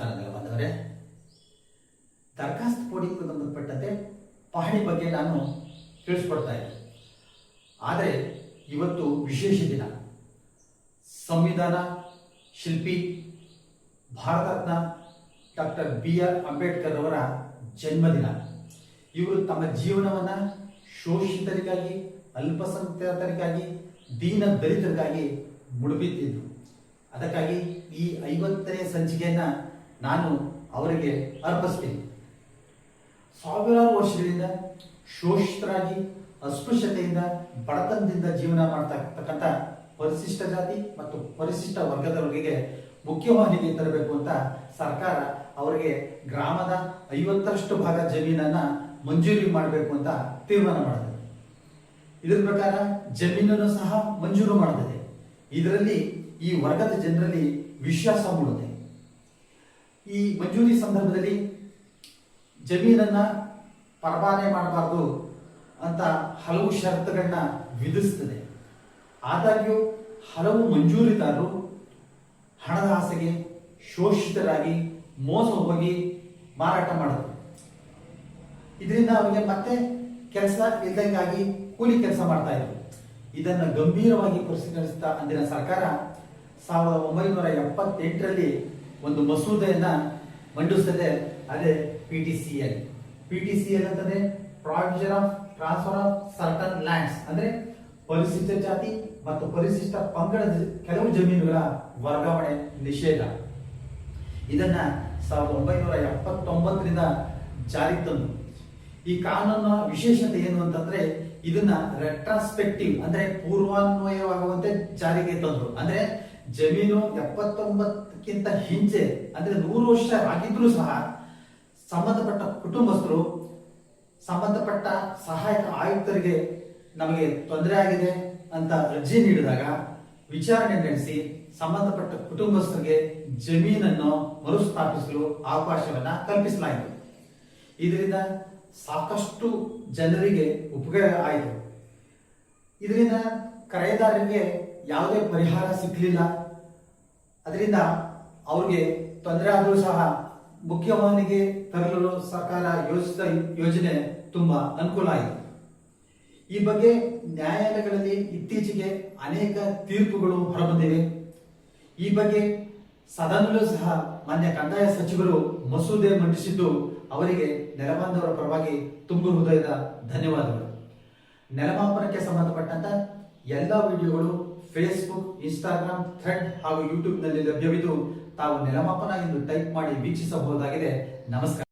ನಮಸ್ಕಾರ ಬಂದವರೇ. ದರಖಾಸ್ತು ಪೋಡಿಗೆ ಸಂಬಂಧಪಟ್ಟಂತೆ ಪಹಣಿ ಬಗ್ಗೆ ನಾನು ತಿಳಿಸ್ಕೊಡ್ತಾ ಇದ್ದೆ. ಆದರೆ ಇವತ್ತು ವಿಶೇಷ ದಿನ. ಸಂವಿಧಾನ ಶಿಲ್ಪಿ ಭಾರತ ರತ್ನ ಡಾಕ್ಟರ್ BR ಅಂಬೇಡ್ಕರ್ ಅವರ ಜನ್ಮದಿನ. ಇವರು ತಮ್ಮ ಜೀವನವನ್ನು ಶೋಷಿತರಿಗಾಗಿ, ಅಲ್ಪಸಂಖ್ಯಾತರಿಗಾಗಿ, ದೀನ ದಲಿತರಿಗಾಗಿ ಮುಡುಪಿಟ್ಟಿದ್ರು. ಅದಕ್ಕಾಗಿ ಈ 50ನೇ ಸಂಚಿಕೆಯನ್ನು ನಾನು ಅವರಿಗೆ ಅರ್ಪಿಸ್ತೀನಿ. ಸಾವಿರಾರು ವರ್ಷಗಳಿಂದ ಶೋಷಿತರಾಗಿ, ಅಸ್ಪೃಶ್ಯತೆಯಿಂದ, ಬಡತನದಿಂದ ಜೀವನ ಮಾಡ್ತಾ ಇರ್ತಕ್ಕಂಥ ಪರಿಶಿಷ್ಟ ಜಾತಿ ಮತ್ತು ಪರಿಶಿಷ್ಟ ವರ್ಗದವರಿಗೆ ಮುಖ್ಯವಾಹಿನಿಗೆ ತರಬೇಕು ಅಂತ ಸರ್ಕಾರ ಅವರಿಗೆ ಗ್ರಾಮದ 50ರಷ್ಟು ಭಾಗ ಜಮೀನನ್ನ ಮಂಜೂರಿ ಮಾಡಬೇಕು ಅಂತ ತೀರ್ಮಾನ ಮಾಡಿದೆ. ಇದರ ಪ್ರಕಾರ ಜಮೀನನ್ನು ಸಹ ಮಂಜೂರು ಮಾಡಿದೆ. ಇದರಲ್ಲಿ ಈ ವರ್ಗದ ಜನರಲ್ಲಿ ವಿಶ್ವಾಸ ಮೂಡುತ್ತೆ. ಈ ಮಂಜೂರಿ ಸಂದರ್ಭದಲ್ಲಿ ಜಮೀನನ್ನ ಪರವಾನೆ ಮಾಡಬಾರ್ದು ಅಂತ ಹಲವು ಷರತ್ತುಗಳನ್ನ ವಿಧಿಸುತ್ತದೆ. ಆದಾಗ್ಯೂ ಹಲವು ಮಂಜೂರಿದಾರರು ಹಣದ ಆಸೆಗೆ ಶೋಷಿತರಾಗಿ ಮೋಸ ಹೋಗಿ ಮಾರಾಟ ಮಾಡಿದ್ರು. ಇದರಿಂದ ಅವರಿಗೆ ಮತ್ತೆ ಕೆಲಸ ಇಲ್ಲದಂಗಾಗಿ ಕೂಲಿ ಕೆಲಸ ಮಾಡ್ತಾ ಇದ್ರು. ಇದನ್ನು ಗಂಭೀರವಾಗಿ ಪರಿಶೀಲಿಸಿದ ಅಂದಿನ ಸರ್ಕಾರ 1978ರಲ್ಲಿ ಒಂದು ಮಸೂದೆಯನ್ನ ಮಂಡಿಸುತ್ತದೆ. ಅದೇ PTCL. PTCL ಅಂತಂದ್ರೆ provision of transfer of certain lands, ಅಂದ್ರೆ ಪರಿಶಿಷ್ಟ ಜಾತಿ ಮತ್ತು ಪರಿಶಿಷ್ಟ ಪಂಗಡದ ಕೆಲವು ಜಮೀನುಗಳ ವರ್ಗಾವಣೆ ನಿಷೇಧ. ಇದನ್ನ 1979ರಿಂದ ಜಾರಿಗೆ ತಂದು ಈ ಕಾನೂನಿನ ವಿಶೇಷತೆ ಏನು ಅಂತಂದ್ರೆ ಇದನ್ನ ರೆಟ್ರಾಸ್ಪೆಕ್ಟಿವ್ ಅಂದ್ರೆ ಪೂರ್ವಾನ್ವಯವಾಗುವಂತೆ ಜಾರಿಗೆ ತಂದ್ರು. ಅಂದ್ರೆ ಜಮೀನು 79ಕ್ಕಿಂತ ಹಿಂಚೆ ಅಂದ್ರೆ 100 ವರ್ಷ ಆಗಿದ್ರೂ ಸಹ ಸಂಬಂಧಪಟ್ಟ ಕುಟುಂಬಸ್ಥರು ಸಂಬಂಧಪಟ್ಟ ಸಹಾಯಕ ಆಯುಕ್ತರಿಗೆ ನಮಗೆ ತೊಂದರೆ ಆಗಿದೆ ಅಂತ ಅರ್ಜಿ ನೀಡಿದಾಗ ವಿಚಾರಣೆ ನಡೆಸಿ ಸಂಬಂಧಪಟ್ಟ ಕುಟುಂಬಸ್ಥರಿಗೆ ಜಮೀನನ್ನು ಮರುಸ್ಥಾಪಿಸಲು ಅವಕಾಶವನ್ನ ಕಲ್ಪಿಸಲಾಯಿತು. ಇದರಿಂದ ಸಾಕಷ್ಟು ಜನರಿಗೆ ಉಪಯೋಗ ಆಯಿತು. ಇದರಿಂದ ಕರೆದಾರರಿಗೆ ಯಾವುದೇ ಪರಿಹಾರ ಸಿಕ್ಕಲಿಲ್ಲ. ಅದರಿಂದ ಅವ್ರಿಗೆ ತೊಂದರೆ ಆದರೂ ಸಹ ಮುಖ್ಯವಾಹಿನಿಗೆ ತರಲು ಸರ್ಕಾರ ಯೋಜಿಸಿದ ಯೋಜನೆ ತುಂಬಾ ಅನುಕೂಲ ಆಯಿತು. ಈ ಬಗ್ಗೆ ನ್ಯಾಯಾಲಯಗಳಲ್ಲಿ ಇತ್ತೀಚೆಗೆ ಅನೇಕ ತೀರ್ಪುಗಳು ಹೊರಬಂದಿವೆ. ಈ ಬಗ್ಗೆ ಸದನದಲ್ಲೂ ಸಹ ಮಾನ್ಯ ಕಂದಾಯ ಸಚಿವರು ಮಸೂದೆ ಮಂಡಿಸಿದ್ದು ಅವರಿಗೆ ನೆಲಬಾಂಧವರ ಪರವಾಗಿ ತುಂಬು ಹೃದಯದ ಧನ್ಯವಾದಗಳು. ನೆಲಮಾಪನಕ್ಕೆ ಸಂಬಂಧಪಟ್ಟಂತ ಎಲ್ಲ ವಿಡಿಯೋಗಳು ಫೇಸ್ಬುಕ್, ಇನ್ಸ್ಟಾಗ್ರಾಮ್, ಥ್ರೆಡ್ ಹಾಗೂ ಯೂಟ್ಯೂಬ್ ನಲ್ಲಿ ಲಭ್ಯವಿದ್ದು ತಾವು ನೆಲಮಾಪನ ಎಂದು ಟೈಪ್ ಮಾಡಿ ವೀಕ್ಷಿಸಬಹುದಾಗಿದೆ. ನಮಸ್ಕಾರ.